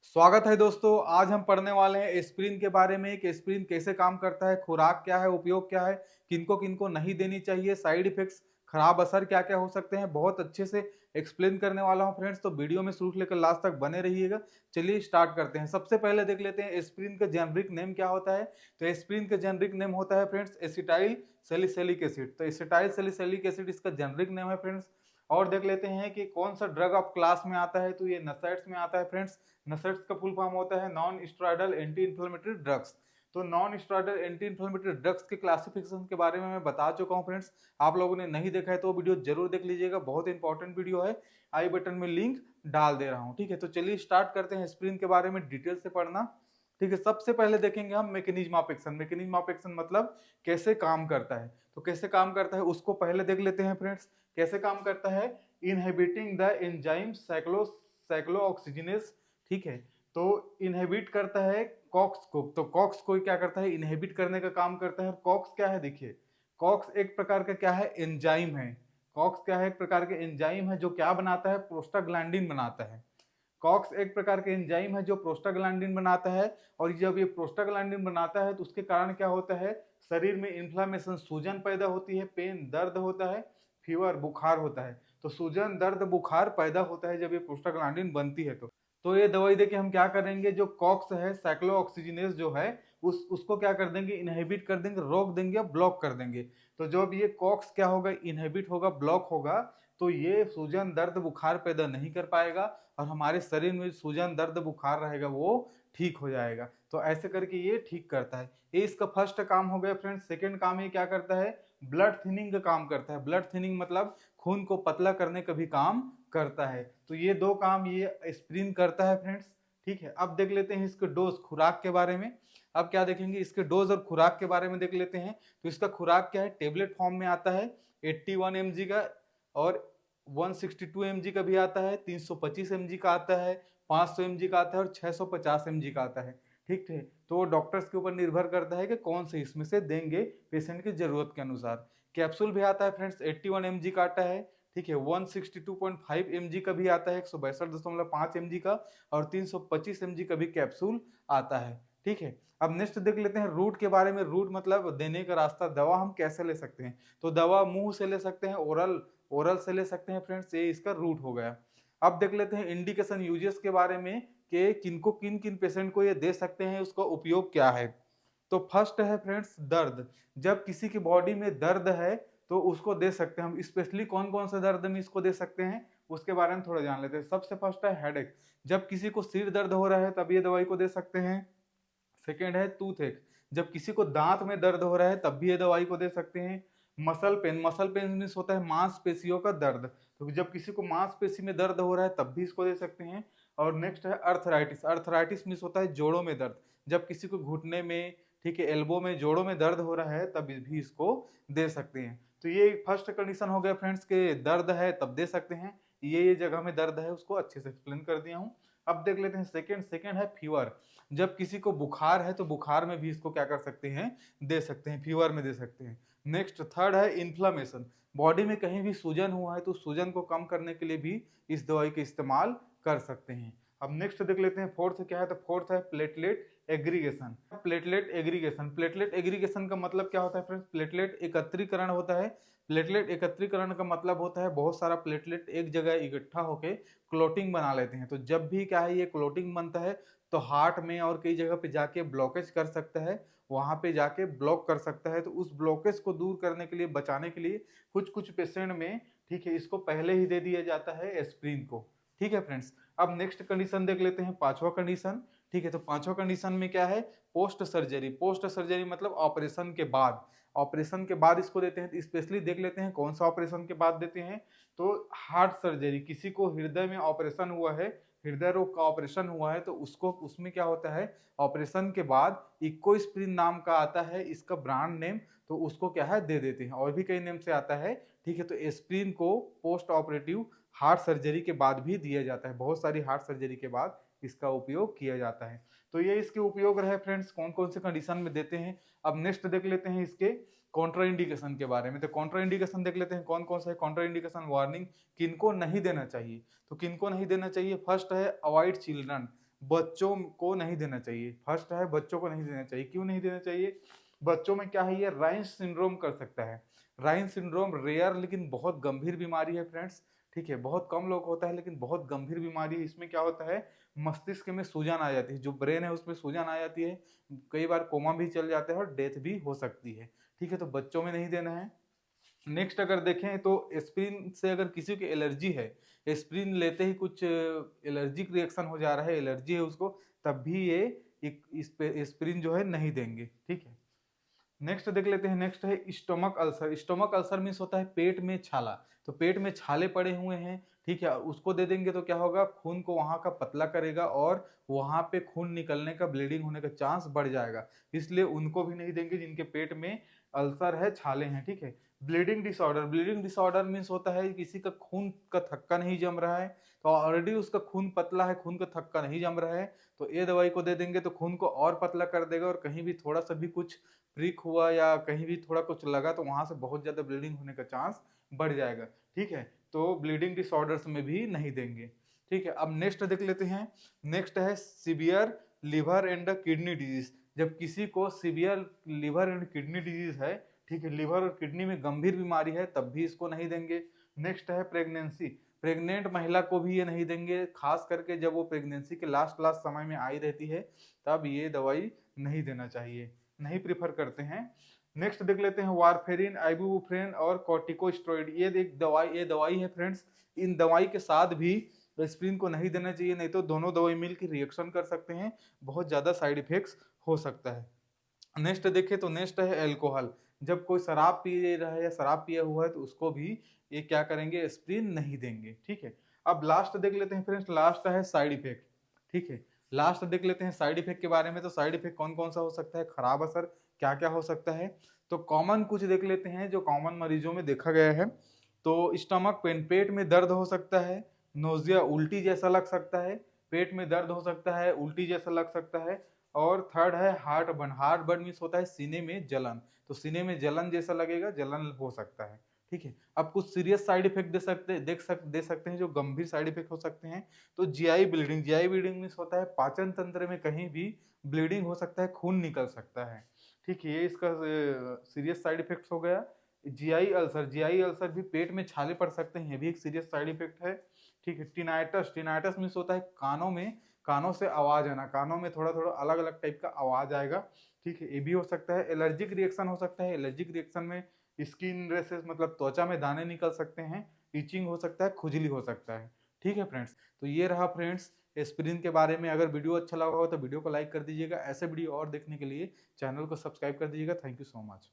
स्वागत है दोस्तों। आज हम पढ़ने वाले हैं एस्पिरिन के बारे में कि एस्पिरिन कैसे काम करता है, खुराक क्या है, उपयोग क्या है, किनको किनको नहीं देनी चाहिए, साइड इफेक्ट्स, खराब असर क्या क्या हो सकते हैं। बहुत अच्छे से एक्सप्लेन करने वाला हूं फ्रेंड्स, तो वीडियो में शुरू से लेकर लास्ट तक बने रहिएगा। चलिए स्टार्ट करते हैं। सबसे पहले देख लेते हैं एस्पिरिन का जेनरिक नेम क्या होता है। तो एस्पिरिन का जेनरिक नेम होता है फ्रेंड्स एसिटाइल सैलिसिलिक एसिड। तो एसिटाइल सैलिसिलिक एसिड इसका जेनरिक नेम है फ्रेंड्स। और देख लेते हैं कि कौन सा ड्रग ऑफ क्लास में आता है। तो ये नसेट्स में आता है फ्रेंड्स। नसेट्स का फुल फॉर्म होता है non steroidal anti inflammatory drugs. तो non steroidal anti inflammatory drugs के क्लासिफिकेशन के बारे में मैं बता चुका हूं फ्रेंड्स। आप लोगों ने नहीं देखा है तो वीडियो जरूर देख लीजिएगा, बहुत इंपॉर्टेंट वीडियो है। आई बटन में लिंक डाल दे रहा हूं। ठीक है, तो चलिए स्टार्ट करते हैं एस्पिरिन के बारे में डिटेल से पढ़ना। ठीक है, सबसे पहले देखेंगे हम mechanism of action. Mechanism of action मतलब कैसे काम करता है। तो कैसे काम करता है उसको पहले देख लेते हैं फ्रेंड्स। कैसे काम करता है, इनहिबिटिंग द एंजाइम साइक्लोऑक्सीजिनेस। ठीक है, तो इनहिबिट करता है कॉक्स को। तो कॉक्स को क्या करता है, इनहिबिट करने का काम करता है। कॉक्स क्या है, देखिए कॉक्स एक प्रकार का क्या है, एंजाइम है। कॉक्स क्या है, एक प्रकार के एंजाइम है जो क्या बनाता है, प्रोस्टाग्लैंडिन बनाता है। कॉक्स एक प्रकार के एंजाइम है जो प्रोस्टाग्लैंडिन बनाता है। और जब ये प्रोस्टाग्लैंडिन बनाता है तो उसके कारण क्या होता है, शरीर में इन्फ्लामेशन, सूजन पैदा होती है, पेन दर्द होता है, फीवर बुखार होता है। तो सूजन दर्द बुखार पैदा होता है जब ये प्रोस्टाग्लैंडिन बनती है। तो ये दवाई देके हम क्या करेंगे, जो कॉक्स है साइक्लोऑक्सीजिनेस जो है उसको क्या कर देंगे, इनहिबिट कर देंगे, रोक देंगे, ब्लॉक कर देंगे। तो जब ये कॉक्स क्या होगा, इनहिबिट होगा, ब्लॉक होगा, तो ये सूजन दर्द बुखार पैदा नहीं कर पाएगा और हमारे शरीर में सूजन दर्द बुखार रहेगा वो ठीक हो जाएगा। तो ऐसे करके ये ठीक करता है। ये इसका फर्स्ट काम हो गया फ्रेंड्स। सेकंड काम ये क्या करता है, ब्लड थिनिंग का काम करता है। ब्लड थिनिंग मतलब खून को पतला करने का भी काम करता है। तो ये दो काम ये एस्पिरिन करता है फ्रेंड्स। ठीक है, अब देख लेते हैं इसके डोज, खुराक के बारे में। अब क्या देखेंगे, इसके डोज और खुराक के बारे में देख लेते हैं। तो इसका खुराक क्या है, टेबलेट फॉर्म में आता है 81 mg का, और 162 mg का भी आता है, 325 mg का आता है, 500 mg का आता है और 650 mg का आता है। ठीक है, तो डॉक्टर्स के ऊपर निर्भर करता है कि कौन से इसमें से देंगे पेशेंट की जरूरत के अनुसार। कैप्सूल भी आता है फ्रेंड्स, 81 mg का आता है। ठीक है, 162.5 mg का भी आता है, 162.5 mg का, और 325 mg का भी कैप्सूल आता है। ठीक है, अब नेक्स्ट देख लेते हैं रूट के बारे में। रूट मतलब देने का रास्ता। दवा हम कैसे ले सकते हैं, तो दवा मुंह से ले सकते हैं, ओरल ओरल से ले सकते हैं फ्रेंड्स, ये इसका रूट हो गया। अब देख लेते हैं इंडिकेशन यूजेस के बारे में कि किनको किन किन पेशेंट को ये दे सकते हैं, उसका उपयोग क्या है। तो फर्स्ट है फ्रेंड्स दर्द। जब किसी की बॉडी में दर्द है तो उसको दे सकते हैं हम। स्पेशली कौन कौन से दर्द में इसको दे सकते हैं उसके बारे में थोड़ा जान लेते हैं। सबसे फर्स्ट है हेडेक। जब किसी को सिर दर्द हो रहा है तब ये दवाई को दे सकते हैं। सेकेंड है टूथ एक। जब किसी को दांत में दर्द हो रहा है तब भी ये दवाई को दे सकते हैं। Muscle pain, muscle pain means होता है मांसपेशियों का दर्द। तो जब किसी को मांसपेशी में दर्द हो रहा है तब भी इसको दे सकते हैं। और नेक्स्ट है अर्थराइटिस। अर्थराइटिस मीन्स होता है जोड़ों में दर्द। जब किसी को घुटने में, ठीक है, एल्बो में, जोड़ों में दर्द हो रहा है तब भी इसको दे सकते हैं। तो ये फर्स्ट कंडीशन हो गया फ्रेंड्स के दर्द है तब दे सकते हैं। ये जगह में दर्द है उसको अच्छे से एक्सप्लेन कर दिया हूँ। अब देख लेते हैं सेकेंड। सेकेंड है फीवर। जब किसी को बुखार है तो बुखार में भी इसको क्या कर सकते हैं, दे सकते हैं, फीवर में दे सकते हैं। नेक्स्ट थर्ड है इन्फ्लामेशन। बॉडी में कहीं भी सूजन हुआ है तो सूजन को कम करने के लिए भी इस दवाई का इस्तेमाल कर सकते हैं। अब नेक्स्ट देख लेते हैं फोर्थ क्या है। तो फोर्थ है platelet aggregation. Platelet aggregation, platelet aggregation का मतलब क्या होता है फ्रेंड्स, प्लेटलेट एकत्रीकरण होता है। प्लेटलेट एकत्रीकरण का मतलब होता है बहुत सारा प्लेटलेट एक जगह इकट्ठा होकर क्लोटिंग बना लेते हैं। तो जब भी क्या है ये क्लोटिंग बनता है तो हार्ट में और कई जगह पे जाके ब्लॉकेज कर सकता है, वहां पे जाके ब्लॉक कर सकता है। तो उस ब्लॉकेज को दूर करने के लिए, बचाने के लिए कुछ कुछ पेशेंट में, ठीक है, इसको पहले ही दे दिया जाता है एस्प्रिन को। ठीक है फ्रेंड्स, अब नेक्स्ट कंडीशन देख लेते हैं, पांचवा कंडीशन। ठीक है, तो पांचवा कंडीशन में क्या है, पोस्ट सर्जरी। पोस्ट सर्जरी मतलब ऑपरेशन के बाद। ऑपरेशन के बाद इसको देते हैं। स्पेशली देख लेते हैं कौन सा ऑपरेशन के बाद देते हैं। तो हार्ट सर्जरी, किसी को हृदय में ऑपरेशन हुआ है, हृदय रोग का ऑपरेशन हुआ है, तो उसको, उसमें क्या होता है, ऑपरेशन के बाद इकोस्प्रिन नाम का आता है इसका ब्रांड नेम, तो उसको क्या है दे देते हैं। और भी कई नेम से आता है। ठीक है, तो एस्प्रिन को पोस्ट ऑपरेटिव हार्ट सर्जरी के बाद भी दिया जाता है। बहुत सारी हार्ट सर्जरी के बाद इसका उपयोग किया जाता है। तो ये इसके उपयोग रहे फ्रेंड्स, कौन कौन से कंडीशन में देते हैं। अब नेक्स्ट देख लेते हैं इसके कॉन्ट्राइंडिकेशन के बारे में। तो कॉन्ट्राइंडिकेशन देख लेते हैं कौन कौन सा है। कॉन्ट्राइंडिकेशन वार्निंग, किनको नहीं देना चाहिए। तो किनको नहीं देना चाहिए, फर्स्ट है अवॉइड चिल्ड्रन। बच्चों को नहीं देना चाहिए। फर्स्ट है बच्चों को नहीं देना चाहिए। क्यों नहीं देना चाहिए? बच्चों में क्या है, ये राइन्स सिंड्रोम कर सकता है। राइन्स सिंड्रोम रेयर लेकिन बहुत गंभीर बीमारी है फ्रेंड्स। ठीक है, बहुत कम लोग होता है लेकिन बहुत गंभीर बीमारी है। इसमें क्या होता है, मस्तिष्क में सूजन आ जाती है, जो ब्रेन है उसमें सूजन आ जाती है, कई बार कोमा भी चल जाता है और डेथ भी हो सकती है। ठीक है, तो बच्चों में नहीं देना है। नेक्स्ट अगर देखें तो एस्प्रिन से अगर किसी की एलर्जी है, एस्प्रिन लेते ही कुछ एलर्जिक रिएक्शन हो जा रहा है, एलर्जी है उसको, तब भी ये इस पे एस्प्रिन जो है नहीं देंगे। ठीक है, नेक्स्ट देख लेते हैं। नेक्स्ट है stomach ulcer. Stomach ulcer means होता है पेट में छाला। तो पेट में छाले पड़े हुए हैं, ठीक है, उसको दे देंगे तो क्या होगा, खून को वहां का पतला करेगा और वहां पे खून निकलने का, ब्लीडिंग होने का चांस बढ़ जाएगा। इसलिए उनको भी नहीं देंगे जिनके पेट में अल्सर है, छाले हैं। ठीक है, bleeding disorder. Bleeding disorder means होता है किसी का खून का थक्का नहीं जम रहा है, तो ऑलरेडी उसका खून पतला है, खून का थक्का नहीं जम रहा है, तो ये दवाई को दे देंगे तो खून को और पतला कर देगा, और कहीं भी थोड़ा सा भी कुछ प्रिक हुआ या कहीं भी थोड़ा कुछ लगा तो वहां से बहुत ज्यादा ब्लीडिंग होने का चांस बढ़ जाएगा। ठीक है, तो ब्लीडिंग डिसऑर्डर्स में भी नहीं देंगे। ठीक है, अब नेक्स्ट देख लेते हैं। नेक्स्ट है severe liver and kidney disease. जब किसी को severe liver and kidney disease है, ठीक है, लिवर और किडनी में गंभीर बीमारी है, तब भी इसको नहीं देंगे। नेक्स्ट है प्रेगनेंसी। प्रेग्नेंट महिला को भी ये नहीं देंगे, खास करके जब वो प्रेगनेंसी के लास्ट लास्ट समय में आई रहती है, तब ये दवाई नहीं देना चाहिए, नहीं प्रिफर करते हैं। नेक्स्ट देख लेते हैं वारफेरिन, आइबुप्रोफेन और कॉर्टिकोस्टेरॉइड। ये दवाई है फ्रेंड्स। इन दवाई के साथ भी एस्प्रिन को नहीं देना चाहिए, नहीं तो दोनों दवाई मिलकर रिएक्शन कर सकते हैं, बहुत ज्यादा साइड इफेक्ट्स हो सकता है। नेक्स्ट देखे तो नेक्स्ट है एल्कोहल। जब कोई शराब पी रहा है या शराब पिया हुआ है तो उसको भी ये क्या करेंगे, एस्प्रिन नहीं देंगे। ठीक है, अब लास्ट देख लेते हैं फ्रेंड्स। लास्ट है साइड इफेक्ट। ठीक है, लास्ट देख लेते हैं साइड इफेक्ट के बारे में। तो साइड इफेक्ट कौन कौन सा हो सकता है, खराब असर क्या क्या हो सकता है, तो कॉमन कुछ देख लेते हैं जो कॉमन मरीजों में देखा गया है। तो स्टमक पेन, पेट में दर्द हो सकता है, नोजिया उल्टी जैसा लग सकता है, पेट में दर्द हो सकता है, उल्टी जैसा लग सकता है। और थर्ड है heart burn. Heart burn means होता है सीने में जलन, तो सीने में जलन जैसा लगेगा, जलन हो सकता है। ठीक है, अब कुछ सीरियस साइड इफेक्ट दे सकते हैं जो गंभीर साइड इफेक्ट हो सकते हैं। तो GI bleeding. GI bleeding means होता है पाचन तंत्र में कहीं भी ब्लीडिंग हो सकता है, खून निकल सकता है। ठीक है, ये इसका सीरियस साइड इफेक्ट हो गया। GI ulcer. जीआई अल्सर भी पेट में छाले पड़ सकते हैं, ये भी एक सीरियस साइड इफेक्ट है। ठीक है, टिनाइटस। टिनाइटस मीन्स होता है कानों से आवाज आना, कानों में थोड़ा थोड़ा अलग अलग टाइप का आवाज आएगा। ठीक है, ये भी हो सकता है। एलर्जिक रिएक्शन हो सकता है। एलर्जिक रिएक्शन में स्किन रेसेस, मतलब त्वचा में दाने निकल सकते हैं, इचिंग हो सकता है, खुजली हो सकता है। ठीक है फ्रेंड्स, तो ये रहा फ्रेंड्स एस्पिरिन के बारे में। अगर वीडियो अच्छा लगा हो तो वीडियो को लाइक कर दीजिएगा। ऐसे वीडियो और देखने के लिए चैनल को सब्सक्राइब कर दीजिएगा। Thank you so much.